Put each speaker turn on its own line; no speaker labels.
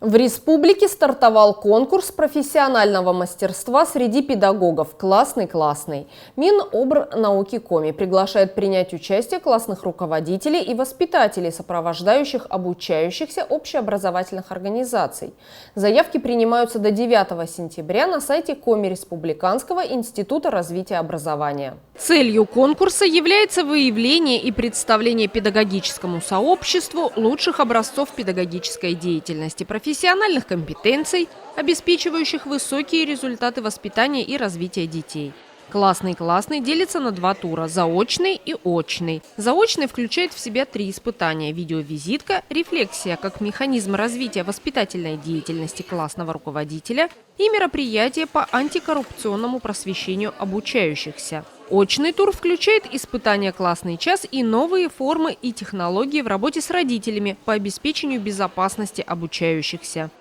В республике стартовал конкурс профессионального мастерства среди педагогов «Классный-классный». Минобрнауки Коми приглашает принять участие классных руководителей и воспитателей, сопровождающих обучающихся общеобразовательных организаций. Заявки принимаются до 9 сентября на сайте Коми Республиканского института развития образования.
Целью конкурса является выявление и представление педагогическому сообществу лучших образцов педагогической деятельности, профессиональных компетенций, обеспечивающих высокие результаты воспитания и развития детей. «Классный-классный» делится на 2 тура – заочный и очный. Заочный включает в себя 3 испытания – видеовизитка, рефлексия как механизм развития воспитательной деятельности классного руководителя и мероприятие по антикоррупционному просвещению обучающихся. Очный тур включает испытания «Классный час» и новые формы и технологии в работе с родителями по обеспечению безопасности обучающихся.